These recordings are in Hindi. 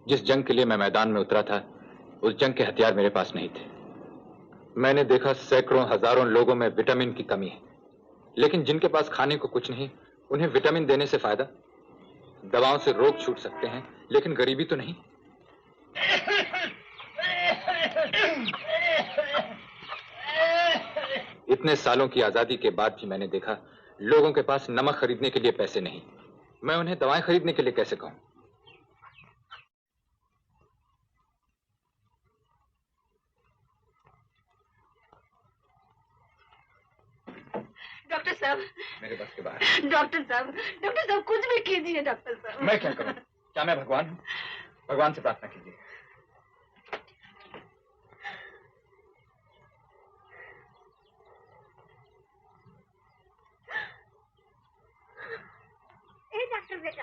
जिस जंग के लिए मैं मैदान में उतरा था, उस जंग के हथियार मेरे पास नहीं थे। मैंने देखा सैकड़ों हजारों लोगों में विटामिन की कमी है, लेकिन जिनके पास खाने को कुछ नहीं, उन्हें विटामिन देने से फायदा? दवाओं से रोग छूट सकते हैं, लेकिन गरीबी तो नहीं। इतने सालों की आजादी के बाद भी मैंने देखा लोगों के पास नमक खरीदने के लिए पैसे नहीं। मैं उन्हें दवाएं खरीदने के लिए कैसे कहूं? डॉक्टर साहब, मेरे बस के बाहर। डॉक्टर साहब कुछ भी कीजिए डॉक्टर साहब। मैं क्या करूं? क्या मैं भगवान हूं? भगवान से प्रार्थना कीजिए। डॉक्टर बेटा,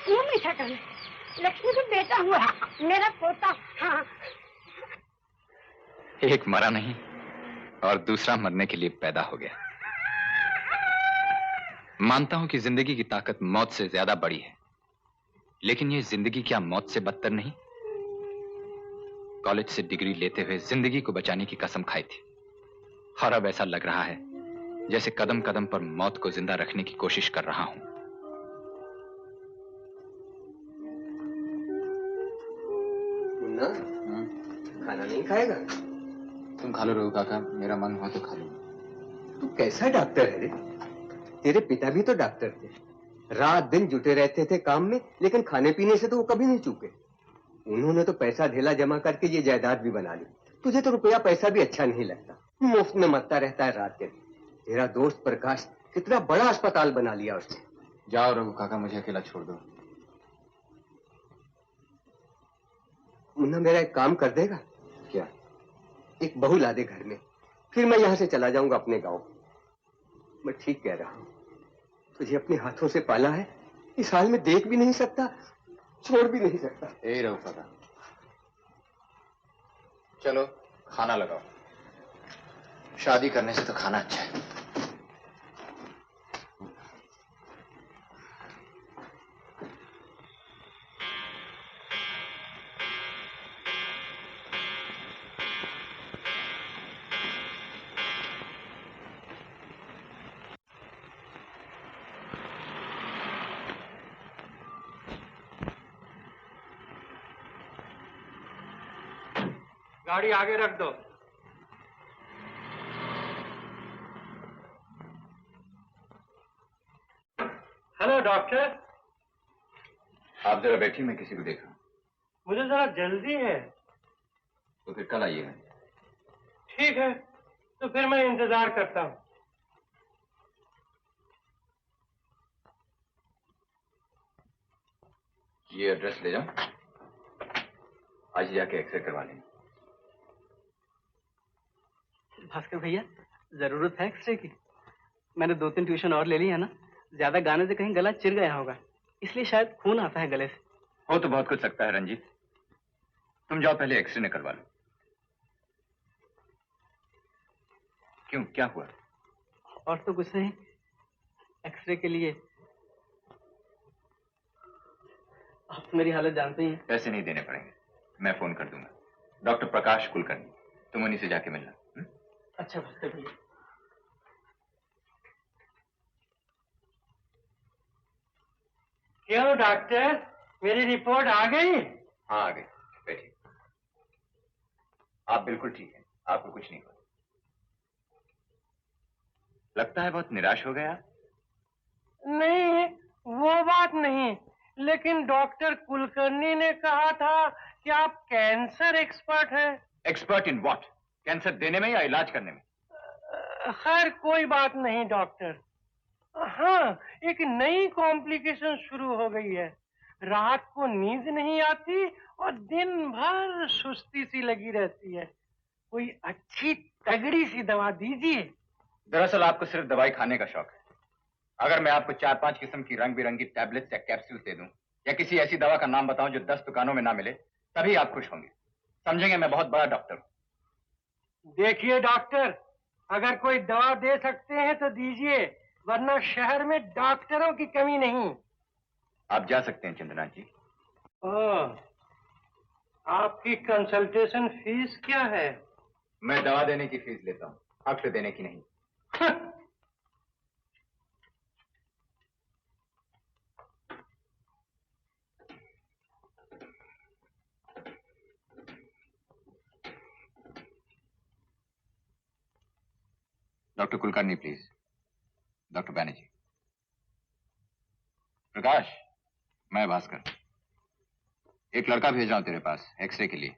ये मीठा कर, लक्ष्मी का बेटा हुआ, मेरा पोता। हाँ, एक मरा नहीं और दूसरा मरने के लिए पैदा हो गया। मानता हूं कि जिंदगी की ताकत मौत से ज्यादा बड़ी है, लेकिन ये जिंदगी क्या मौत से बदतर नहीं? कॉलेज से डिग्री लेते हुए जिंदगी को बचाने की कसम खाई थी, और अब ऐसा लग रहा है जैसे कदम कदम पर मौत को जिंदा रखने की कोशिश कर रहा हूं। मुन्ना, खाना नहीं खाएगा? तुम खा लो रघु काका, मेरा मन हुआ तो खा लो। तू कैसा डॉक्टर है रे? तेरे पिता भी तो डॉक्टर थे, रात दिन जुटे रहते थे काम में, लेकिन खाने पीने से तो वो कभी नहीं चूके। उन्होंने तो पैसा ढेला जमा करके ये जायदाद भी बना ली। तुझे तो रुपया पैसा भी अच्छा नहीं लगता, मुफ्त में मरता रहता है रात दिन। तेरा दोस्त प्रकाश कितना बड़ा अस्पताल बना लिया उसने। जाओ रघु काका, मुझे अकेला छोड़ दो। मुन्ना, मेरा एक काम कर देगा क्या? एक बहू ला दे घर में, फिर मैं यहां से चला जाऊंगा अपने गांव। मैं ठीक कह रहा हूं, तुझे अपने हाथों से पाला है, इस हाल में देख भी नहीं सकता, छोड़ भी नहीं सकता। ए रघु काका, चलो खाना लगाओ। शादी करने से तो खाना अच्छा है। गाड़ी आगे रख दो। Hello doctor. आप जरा बैठिए, मैं किसी को देखा। मुझे जरा जल्दी है। तो फिर कल आइएगा। ठीक है, तो फिर मैं इंतजार करता हूँ। ये एड्रेस ले जाओ, आज ही जाके एक्सरे करवा लेंगे। भास्कर भैया, जरूरत है एक्सरे की? मैंने 2-3 ट्यूशन और ले ली है ना, ज्यादा गाने से कहीं गला चिर गया होगा, इसलिए शायद खून आता है गले से। हो तो बहुत कुछ सकता है रंजीत, तुम जाओ पहले एक्सरे करवा लो। क्यों, क्या हुआ? और तो कुछ नहीं, एक्सरे के लिए आप मेरी हालत जानते ही हैं। पैसे नहीं देने पड़ेंगे, मैं फोन कर दूंगा। डॉक्टर प्रकाश कुलकर्णी, तुम उन्हीं से जाके मिलना। अच्छा भास्कर भैया। क्यों डॉक्टर, मेरी रिपोर्ट आ गई? हाँ आ गई, बैठिए। आप बिल्कुल ठीक हैं, आपको कुछ नहीं हुआ। लगता है बहुत निराश हो गया। नहीं, वो बात नहीं, लेकिन डॉक्टर कुलकर्णी ने कहा था कि आप कैंसर एक्सपर्ट हैं। Expert in what? कैंसर देने में या इलाज करने में? खैर कोई बात नहीं डॉक्टर। हाँ, एक नई कॉम्प्लिकेशन शुरू हो गई है। रात को नींद नहीं आती और दिन भर सुस्ती सी लगी रहती है। कोई अच्छी तगड़ी सी दवा दीजिए। दरअसल आपको सिर्फ दवाई खाने का शौक है। अगर मैं आपको 4-5 किस्म की रंग बिरंगी टैबलेट्स या कैप्सूल्स दे दूं, या किसी ऐसी दवा का नाम बताऊं जो 10 दुकानों में ना मिले, तभी आप खुश होंगे। समझेंगे मैं बहुत बड़ा डॉक्टर हूं। देखिए डॉक्टर, अगर कोई दवा दे सकते हैं तो दीजिए, वरना शहर में डॉक्टरों की कमी नहीं। आप जा सकते हैं चंद्रनाथ जी, ओह, आपकी कंसल्टेशन फीस क्या है? मैं दवा देने की फीस लेता हूँ, अक्ट देने की नहीं। Doctor Kulkarni please. Doctor Banerjee. Prakash, मैं भास्कर। एक लड़का भेज रहा हूं तेरे पास एक्सरे के लिए।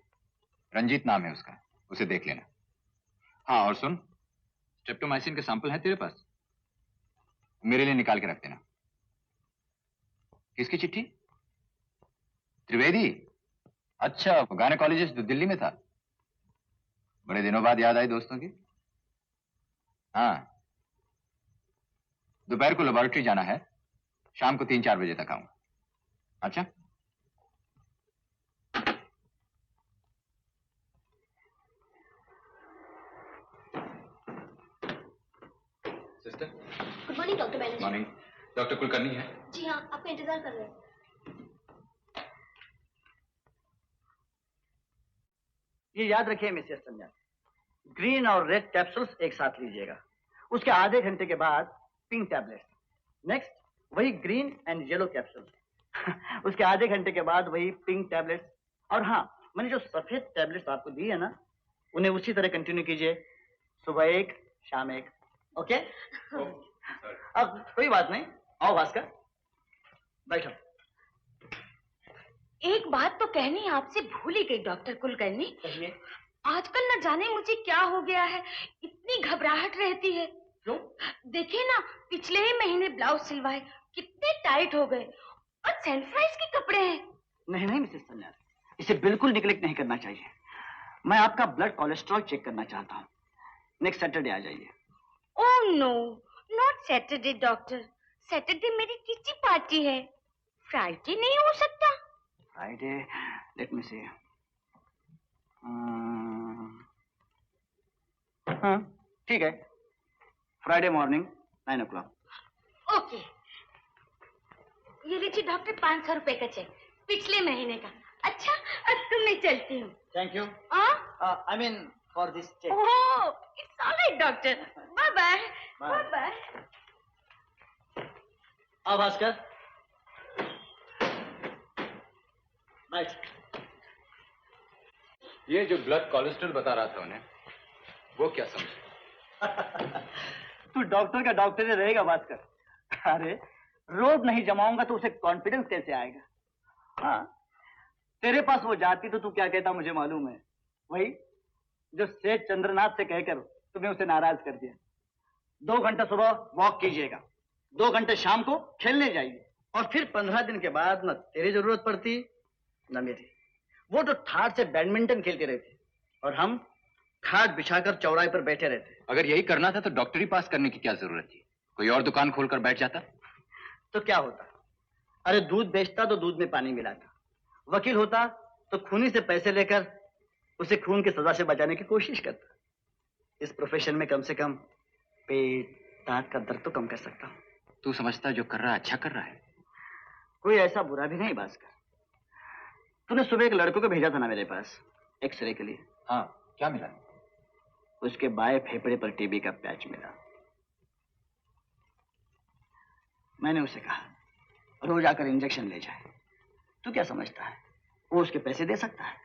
रंजीत नाम है उसका, उसे देख लेना। हाँ और सुन, स्ट्रेप्टोमाइसिन के सैंपल है तेरे पास? मेरे लिए निकाल के रख देना। किसकी चिट्ठी? त्रिवेदी? अच्छा, वो गायनेकोलॉजिस्ट जो दिल्ली में था। बड़े दिनों बाद याद आई दोस्तों की। हाँ, दोपहर को लेबोरेटरी जाना है, शाम को 3-4 बजे तक आऊंगा। अच्छा, sister. Good morning doctor Banerjee. Morning. Doctor Kulkarni है? जी हाँ, आपका इंतजार कर रहे हैं। ये याद रखिए मिसेस संध्या, ग्रीन और रेड कैप्सूल्स एक साथ लीजिएगा। उसके आधे घंटे के बाद पिंक टैबलेट्स। नेक्स्ट वही ग्रीन एंड येलो कैप्सूल्स। उसके आधे घंटे के बाद वही पिंक टैबलेट्स। और हाँ, मैंने जो सफेद टैबलेट्स आपको दी है ना, उन्हें उसी तरह कंटिन्यू कीजिए। सुबह एक, शाम एक। ओके? अब कोई बात नहीं, आओ भास्कर, बैठो। एक बात तो कहनी आपसे भूल ही गई डॉक्टर कुलकर्णी। कहिए। आजकल न जाने मुझे क्या हो गया है, इतनी घबराहट रहती है। क्यों? देखिए ना, पिछले ही महीने ब्लाउज सिलवाए, कितने टाइट हो गए, और सेंट फ्राइज के कपड़े हैं। नहीं नहीं मिसेस संन्यास, इसे बिल्कुल निग्लेक्ट नहीं करना चाहिए। मैं आपका ब्लड कोलेस्ट्रॉल चेक करना चाहता हूँ। नेक्स्ट सैटरडे आ जाइए। Oh no, not Saturday doctor. Saturday मेरी किटी पार्टी है, फ्राइडे नहीं हो सकता। Friday, let me see. हाँ ठीक है, फ्राइडे मॉर्निंग 9 o'clock। ओके, ये लीजिए डॉक्टर 500 रुपए का चेक, पिछले महीने का। अच्छा, अब तो मैं चलती हूँ। Thank you. I mean for this check. Oh, it's alright doctor. Bye bye. Bye bye. अब भास्कर बैठ। ये जो ब्लड कोलेस्ट्रॉल बता रहा था उन्हें, वो क्या समझे? तू डॉक्टर का डॉक्टर ही रहेगा भास्कर। अरे रोज नहीं जमाऊंगा तो उसे कॉन्फिडेंस कैसे आएगा? हाँ, तेरे पास वो जाती तो तू क्या कहता मुझे मालूम है। वही जो सेठ चंद्रनाथ से कहकर तुम्हें उसे नाराज कर दिया। 2 घंटा सुबह वॉक कीजिएगा, 2 घंटे शाम को खेलने जाइए, और फिर 15 दिन के बाद न तेरी जरूरत पड़ती न मेरी। वो तो ठाट से बैडमिंटन खेलते रहते और हम खाट बिछाकर चौराहे पर बैठे रहते। अगर यही करना था तो डॉक्टरी पास करने की क्या जरूरत थी? कोई और दुकान खोलकर बैठ जाता तो क्या होता? अरे दूध बेचता तो दूध में पानी मिलाता, वकील होता तो खूनी से पैसे लेकर उसे खून की सजा से बचाने की कोशिश करता। इस प्रोफेशन में कम से कम पेट दांत का दर्द तो कम कर सकता हूँ। तू समझता जो कर रहा है अच्छा कर रहा है? कोई ऐसा बुरा भी नहीं भास्कर। तूने सुबह एक लड़कों को भेजा था ना मेरे पास एक्सरे के लिए। हाँ, क्या मिला? उसके बाएं फेफड़े पर टीबी का पैच मिला। मैंने उसे कहा रोज आकर इंजेक्शन ले जाए। तू क्या समझता है वो उसके पैसे दे सकता है?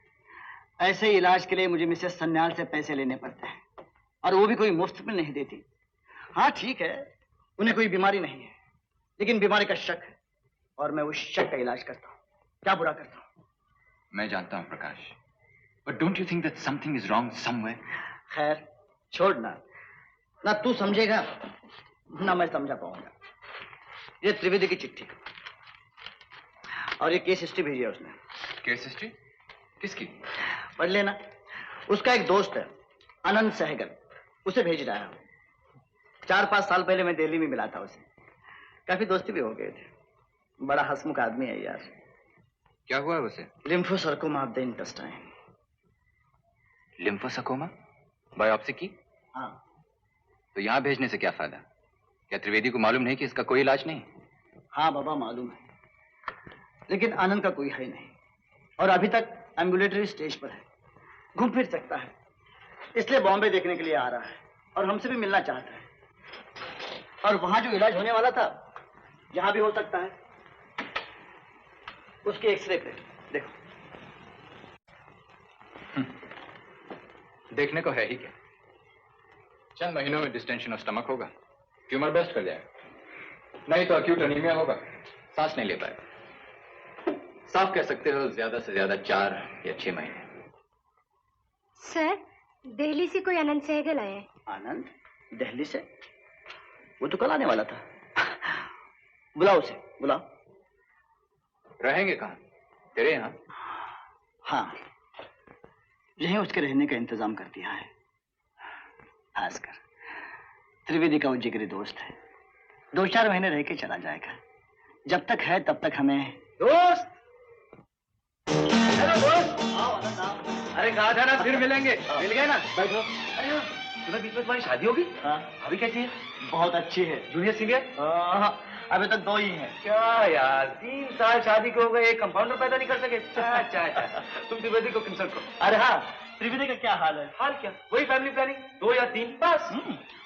ऐसे इलाज के लिए मुझे मिसेस सन्याल से पैसे लेने पड़ते हैं, और वो भी कोई मुफ्त में नहीं देती। हाँ ठीक है, उन्हें कोई बीमारी नहीं है, लेकिन बीमारी का शक है, और मैं उस शक का इलाज करता हूँ। क्या बुरा करता हूँ? मैं जानता हूँ प्रकाश, but don't you think that something is wrong somewhere? खैर छोड़ना, ना तू समझेगा ना मैं समझा पाऊंगा। ये त्रिवेदी की चिट्ठी और ये केस हिस्ट्री भेजी है उसने। Case history? किसकी? पढ़ लेना। उसका एक दोस्त है अनंत सहगल, उसे भेज रहा है। 4-5 साल पहले मैं दिल्ली में मिला था उसे, काफी दोस्ती भी हो गए थे। बड़ा हंसमुख आदमी है यार। क्या हुआ उसे? लिम्फोसर्कोमा ऑफ द इंटेस्टाइन। लिम्फोसर्कोमा? बायोप्सी की? हाँ। तो यहाँ भेजने से क्या फायदा? क्या त्रिवेदी को मालूम नहीं कि इसका कोई इलाज नहीं? हाँ बाबा मालूम है, लेकिन आनंद का कोई है नहीं। और अभी तक एम्बुलेटरी स्टेज पर है, घूम फिर सकता है, इसलिए बॉम्बे देखने के लिए आ रहा है और हमसे भी मिलना चाहता है। और वहां जो इलाज होने वाला था यहां भी हो सकता है। उसके एक्सरे पे देखो। देखने को है ही क्या, चंद महीनों में डिस्टेंशन ऑफ स्टमक होगा, ट्यूमर बस्ट कर जाएगा, नहीं तो अक्यूट एनीमिया होगा, सांस नहीं ले पाएगा। साफ कह सकते हो ज्यादा से ज्यादा 4 या 6 महीने। सर, दिल्ली से कोई आनंद सहगल आया है। आनंद? दिल्ली से? वो तो कल आने वाला था। बुलाओ उसे, बुलाओ। रहेंगे कहाँ? तेरे यहाँ? हाँ, यहीं उसके रहने का इंतजाम कर दिया है। खासकर त्रिवेदी का वो जिगरी दोस्त है, 2-4 महीने रह के चला जाएगा। जब तक है तब तक हमें। दोस्त, हेलो दोस्त। आओ आनंद आओ। अरे कहा था ना फिर मिलेंगे, मिल गए ना। बैठो। अरे हाँ, तुम्हें बीच में तुम्हारी शादी होगी? हाँ, अभी कैसी है? बहुत अच्छी है। Junior senior? अभी तक 2 ही हैं। क्या यार, 3 साल शादी के हो गए, एक कंपाउंडर पैदा नहीं कर सके। चा। तुम त्रिवेदी को कंसल्ट करो। अरे हाँ, त्रिवेदी का क्या हाल है? हाल क्या, वही फैमिली प्लानिंग, 2 या 3 बस।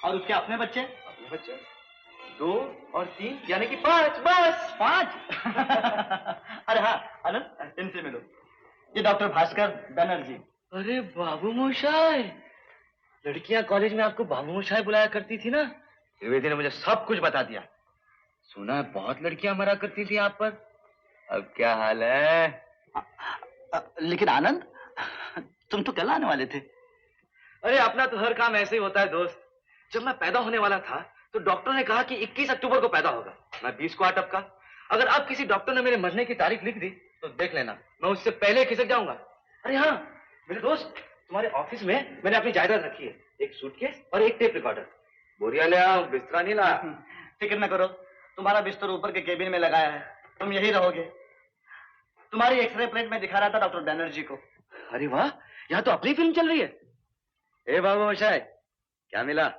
और उसके अपने बच्चे? अपने बच्चे 2 और 3 यानी कि 5 बस। 5? अरे हाँ आनंद, इनसे मिलो, ये डॉक्टर भास्कर बनर्जी। अरे बाबू मोशाय, लड़कियां कॉलेज में आपको बाबू मोशाय बुलाया करती थी ना? त्रिवेदी ने मुझे सब कुछ बता दिया। सुना है बहुत लड़कियां मरा करती थी आप पर, अब क्या हाल है? लेकिन आनंद, तुम तो कल आने वाले थे। अरे अपना तो हर काम ऐसे ही होता है दोस्त। जब मैं पैदा होने वाला था तो डॉक्टर ने कहा कि 21 अक्टूबर को पैदा होगा। मैं 20 को 8 टपका। अगर अब किसी डॉक्टर ने मेरे मरने की तारीख लिख दी तो देख लेना, मैं उससे पहले खिसक जाऊंगा। अरे हाँ मेरे दोस्त, तुम्हारे ऑफिस में मैंने अपनी जायदाद रखी है, एक सूटकेस और एक टेप रिकॉर्डर। बोरिया ले आओ, बिस्तरा नहीं ला। फिक्र न करो, तुम्हारा बिस्तर ऊपर के केबिन में लगाया है, तुम यही रहोगे। तुम्हारी एक्सरे प्लेट में दिखा रहा था डॉक्टर बैनर्जी को। अरे वाह, यहाँ तो अपनी फिल्म चल रही है। ए बाबू मोशाय, क्या मिला?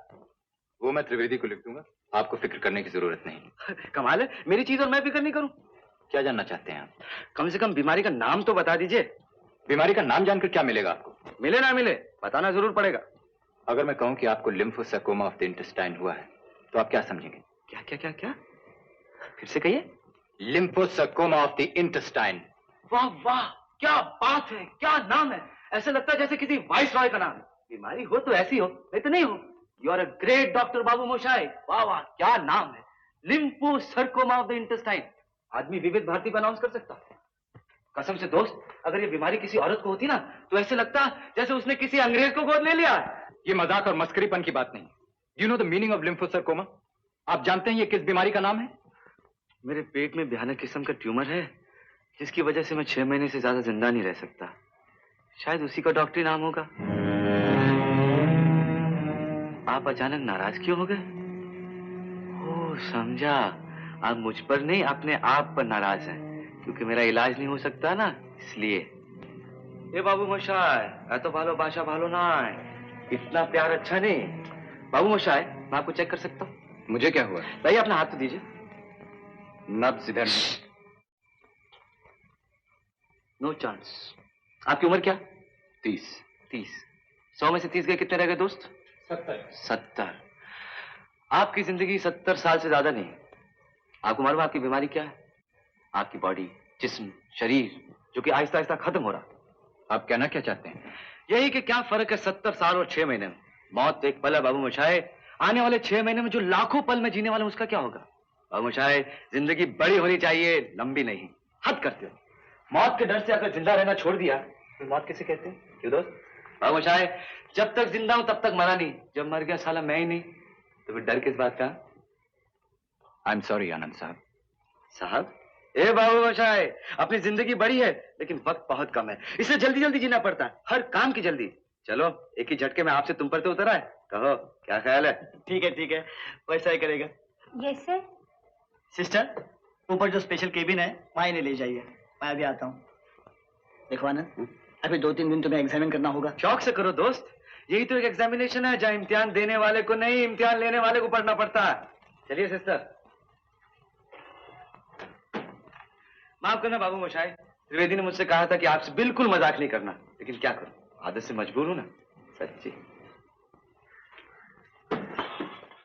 वो मैं त्रिवेदी को लिख दूंगा, आपको फिक्र करने की जरूरत नहीं। कमाल है, मेरी चीज और मैं फिक्र नहीं करूं। क्या जानना चाहते हैं आप? कम से कम बीमारी का नाम तो बता दीजिए। बीमारी का नाम जानकर क्या मिलेगा आपको? मिले ना मिले, बताना जरूर पड़ेगा। अगर मैं कहूं कि आपको लिम्फोसार्कोमा ऑफ द इंटेस्टाइन हुआ है तो आप क्या समझेंगे? क्या क्या क्या क्या, फिर से कहिए। लिम्फोसार्कोमा ऑफ द इंटेस्टाइन। वाह वाह, क्या बात है, क्या नाम है। ऐसे लगता है जैसे किसी वाइस रॉय का नाम है। बीमारी हो तो ऐसी हो, नहीं तो नहीं हो। You are a great doctor babu moshai. वाह वाह, क्या नाम है, लिम्फोसार्कोमा ऑफ द इंटेस्टाइन। आदमी विविध भारती को अनाउंस कर सकता। कसम से दोस्त, अगर ये बीमारी किसी औरत को होती ना तो ऐसे लगता जैसे उसने किसी अंग्रेज को गोद ले लिया। ये मजाक और मस्करीपन की बात नहीं। You know the meaning of lymphosarcoma? आप जानते हैं ये किस बीमारी का नाम है? मेरे पेट में भयानक किस्म का ट्यूमर है, जिसकी वजह से मैं 6 महीने से ज्यादा जिंदा नहीं रह सकता। शायद उसी का डॉक्टरी नाम होगा। आप अचानक नाराज क्यों हो गए? ओह समझा, आप मुझ पर नहीं अपने आप पर नाराज हैं, क्योंकि मेरा इलाज नहीं हो सकता ना, इसलिए। ए बाबू मोशाय, तो भालो बाशा भालो ना, इतना प्यार अच्छा नहीं। बाबू मोशाय, मैं आपको चेक कर सकता हूँ? मुझे क्या हुआ? भाई अपना हाथ तो दीजिए। नब्ज इधर। No chance. आपकी उम्र क्या? 30। 100 में से 30 गए, कितने रह गए दोस्त? 70। आपकी जिंदगी 70 साल से ज्यादा नहीं। आपको मालूम है आपकी बीमारी क्या है? आपकी बॉडी, जिस्म, शरीर, जो कि आहिस्ता आहिस्ता खत्म हो रहा। आप कहना क्या चाहते हैं? यही कि क्या फर्क है 70 साल और 6 महीने में। मौत तो एक पल है बाबू मोशाय। आने वाले 6 महीने में जो लाखों पल में जीने वाले, उसका क्या होगा? बाबू मोशाय, जिंदगी बड़ी होनी चाहिए, लंबी नहीं। हद करते हो। मौत के डर से अगर जिंदा रहना छोड़ दिया तो मौत किसे कहते हैं? क्यों दोस्त? बाबू मोशाय, जब तक जिंदा हूं तब तक मरा नहीं, जब मर गया साला मैं ही नहीं, तो फिर डर किस बात का? आई एम सॉरी आनंद साहब। साहब? ए बाबू मोशाय, अपनी जिंदगी बड़ी है लेकिन वक्त बहुत कम है, इसलिए जल्दी जल्दी जीना पड़ता है, हर काम की जल्दी। चलो एक ही झटके में आपसे तुम पर तो उतर आए, कहो क्या ख्याल है? ठीक है, वैसा ही करेगा। Yes sir. सिस्टर, ऊपर जो स्पेशल केबिन है वहाँ इन्हें ले जाइए, मैं अभी आता हूँ। देखो आनंद, अभी 2-3 दिन तुम्हें एग्जामिन करना होगा। शौक से करो दोस्त, यही तो एक एग्जामिनेशन है जहाँ इम्तिहान देने वाले को नहीं, इम्तिहान लेने वाले को पढ़ना पड़ता है। चलिए सिस्टर। माफ करना बाबू मोशाय, त्रिवेदी ने मुझसे कहा था कि आपसे बिल्कुल मजाक नहीं करना, लेकिन क्या करूं, आदत से मजबूर हूं ना। सच्ची।